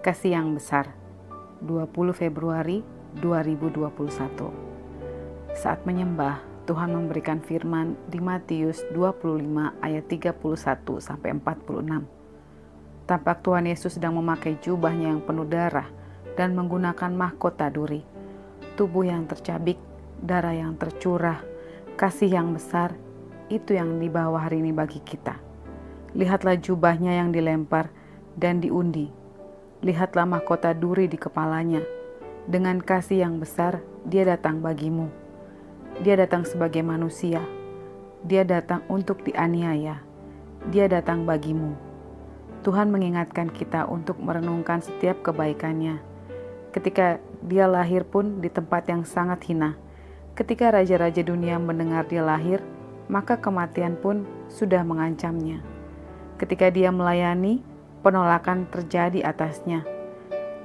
Kasih yang besar, 20 Februari 2021. Saat menyembah, Tuhan memberikan firman di Matius 25 ayat 31-46. Tampak Tuhan Yesus sedang memakai jubahnya yang penuh darah dan menggunakan mahkota duri. Tubuh yang tercabik, darah yang tercurah, kasih yang besar, itu yang dibawa hari ini bagi kita. Lihatlah jubahnya yang dilempar dan diundi. Lihatlah mahkota duri di kepalanya. Dengan kasih yang besar, dia datang bagimu. Dia datang sebagai manusia. Dia datang untuk dianiaya. Dia datang bagimu. Tuhan mengingatkan kita untuk merenungkan setiap kebaikannya. Ketika dia lahir pun di tempat yang sangat hina. Ketika raja-raja dunia mendengar dia lahir, maka kematian pun sudah mengancamnya. Ketika dia melayani, penolakan terjadi atasnya.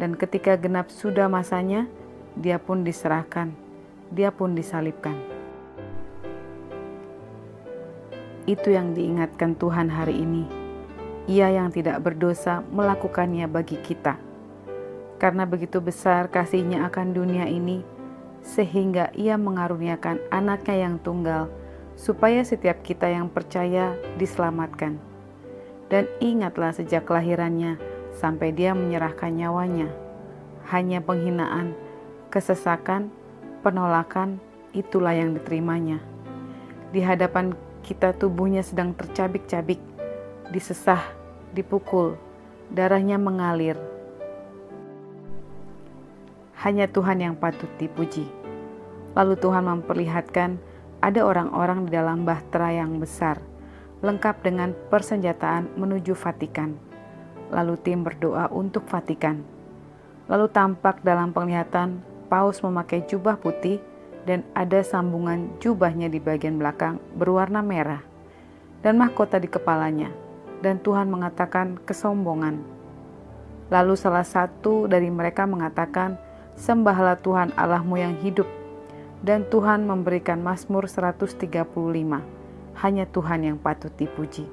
Dan ketika genap sudah masanya, dia pun diserahkan, dia pun disalibkan. Itu yang diingatkan Tuhan hari ini. Ia yang tidak berdosa melakukannya bagi kita. Karena begitu besar kasih-Nya akan dunia ini, sehingga Ia mengaruniakan anaknya yang tunggal, supaya setiap kita yang percaya diselamatkan. Dan ingatlah sejak kelahirannya sampai dia menyerahkan nyawanya. Hanya penghinaan, kesesakan, penolakan, itulah yang diterimanya. Di hadapan kita tubuhnya sedang tercabik-cabik, disesah, dipukul, darahnya mengalir. Hanya Tuhan yang patut dipuji. Lalu Tuhan memperlihatkan ada orang-orang di dalam bahtera yang besar, lengkap dengan persenjataan menuju Vatikan. Lalu tim berdoa untuk Vatikan. Lalu tampak dalam penglihatan Paus memakai jubah putih dan ada sambungan jubahnya di bagian belakang berwarna merah dan mahkota di kepalanya. Dan Tuhan mengatakan kesombongan. Lalu salah satu dari mereka mengatakan, "Sembahlah Tuhan Allahmu yang hidup." Dan Tuhan memberikan Mazmur 135. Hanya Tuhan yang patut dipuji.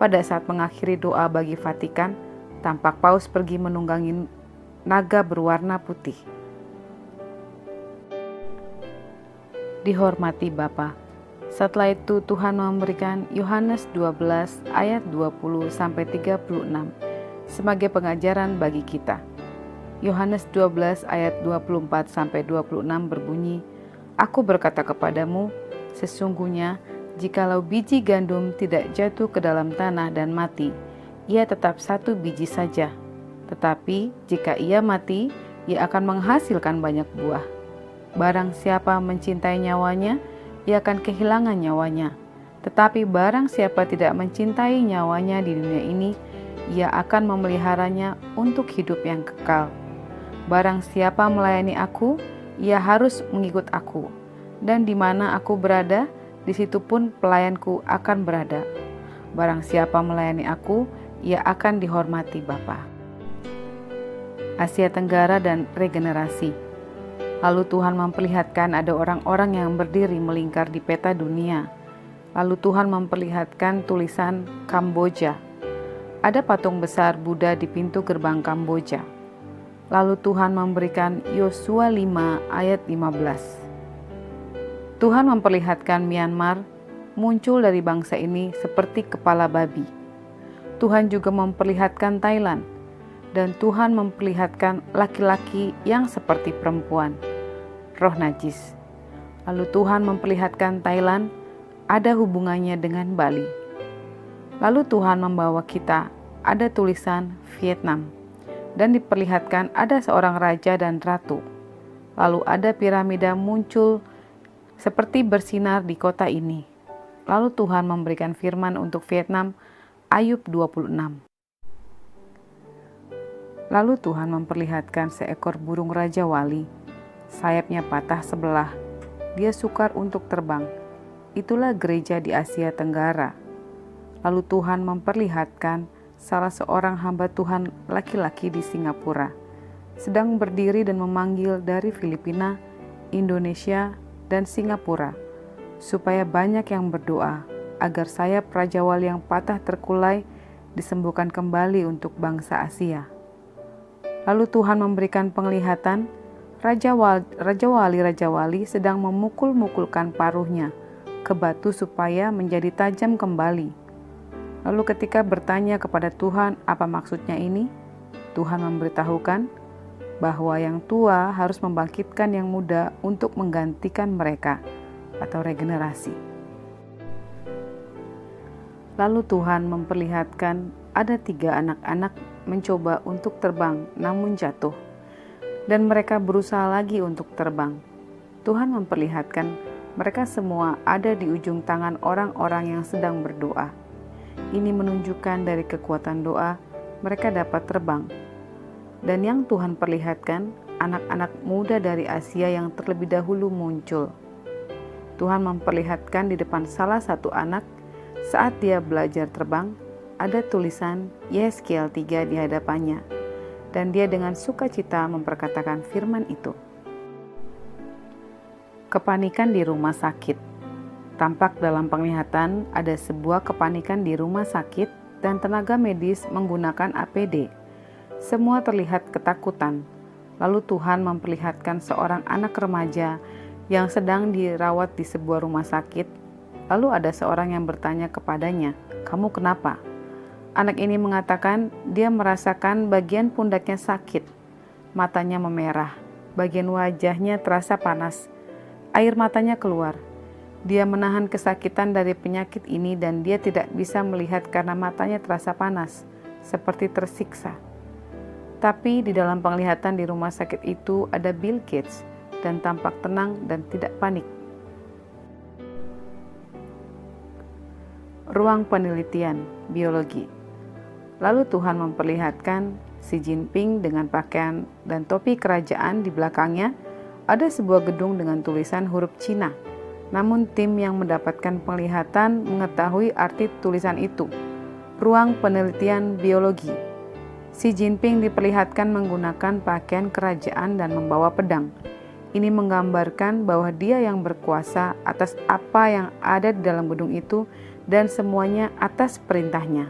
Pada saat mengakhiri doa bagi Vatikan, tampak Paus pergi menunggangi naga berwarna putih. Dihormati Bapa. Setelah itu Tuhan memberikan Yohanes 12 ayat 20-36 sebagai pengajaran bagi kita. Yohanes 12 ayat 24-26 berbunyi, "Aku berkata kepadamu, sesungguhnya jikalau biji gandum tidak jatuh ke dalam tanah dan mati, ia tetap satu biji saja. Tetapi jika ia mati, ia akan menghasilkan banyak buah. Barang siapa mencintai nyawanya, ia akan kehilangan nyawanya. Tetapi barang siapa tidak mencintai nyawanya di dunia ini, ia akan memeliharanya untuk hidup yang kekal. Barang siapa melayani aku, ia harus mengikut aku. Dan di mana aku berada, di situ pun pelayanku akan berada. Barang siapa melayani aku, ia akan dihormati Bapa." Asia Tenggara dan regenerasi. Lalu Tuhan memperlihatkan ada orang-orang yang berdiri melingkar di peta dunia. Lalu Tuhan memperlihatkan tulisan Kamboja. Ada patung besar Buddha di pintu gerbang Kamboja. Lalu Tuhan memberikan Yosua 5 ayat 15. Tuhan memperlihatkan Myanmar muncul dari bangsa ini seperti kepala babi. Tuhan juga memperlihatkan Thailand. Dan Tuhan memperlihatkan laki-laki yang seperti perempuan, roh najis. Lalu Tuhan memperlihatkan Thailand ada hubungannya dengan Bali. Lalu Tuhan membawa kita ada tulisan Vietnam. Dan diperlihatkan ada seorang raja dan ratu. Lalu ada piramida muncul seperti bersinar di kota ini. Lalu Tuhan memberikan firman untuk Vietnam, Ayub 26. Lalu Tuhan memperlihatkan seekor burung raja wali. Sayapnya patah sebelah. Dia sukar untuk terbang. Itulah gereja di Asia Tenggara. Lalu Tuhan memperlihatkan salah seorang hamba Tuhan laki-laki di Singapura sedang berdiri dan memanggil dari Filipina, Indonesia, dan Singapura supaya banyak yang berdoa agar sayap Raja Wali yang patah terkulai disembuhkan kembali untuk bangsa Asia. Lalu Tuhan memberikan penglihatan, Raja Wali sedang memukul-mukulkan paruhnya ke batu supaya menjadi tajam kembali. Lalu ketika bertanya kepada Tuhan apa maksudnya ini, Tuhan memberitahukan bahwa yang tua harus membangkitkan yang muda untuk menggantikan mereka atau regenerasi. Lalu Tuhan memperlihatkan ada 3 anak-anak mencoba untuk terbang namun jatuh, dan mereka berusaha lagi untuk terbang. Tuhan memperlihatkan mereka semua ada di ujung tangan orang-orang yang sedang berdoa. Ini menunjukkan dari kekuatan doa mereka dapat terbang. Dan yang Tuhan perlihatkan, anak-anak muda dari Asia yang terlebih dahulu muncul. Tuhan memperlihatkan di depan salah satu anak saat dia belajar terbang, ada tulisan Yeskiel 3 di hadapannya, dan dia dengan sukacita memperkatakan firman itu. Kepanikan di rumah sakit. Tampak dalam penglihatan ada sebuah kepanikan di rumah sakit dan tenaga medis menggunakan APD. Semua terlihat ketakutan. Lalu Tuhan memperlihatkan seorang anak remaja yang sedang dirawat di sebuah rumah sakit. Lalu ada seorang yang bertanya kepadanya, "Kamu kenapa?" Anak ini mengatakan dia merasakan bagian pundaknya sakit. Matanya memerah, bagian wajahnya terasa panas. Air matanya keluar. Dia menahan kesakitan dari penyakit ini dan dia tidak bisa melihat karena matanya terasa panas, seperti tersiksa. Tapi di dalam penglihatan di rumah sakit itu ada Bill Gates dan tampak tenang dan tidak panik. Ruang penelitian biologi. Lalu Tuhan memperlihatkan Xi Jinping dengan pakaian dan topi kerajaan di belakangnya. Ada sebuah gedung dengan tulisan huruf Cina. Namun tim yang mendapatkan penglihatan mengetahui arti tulisan itu. Ruang penelitian biologi. Xi Jinping diperlihatkan menggunakan pakaian kerajaan dan membawa pedang. Ini menggambarkan bahwa dia yang berkuasa atas apa yang ada di dalam gedung itu dan semuanya atas perintahnya.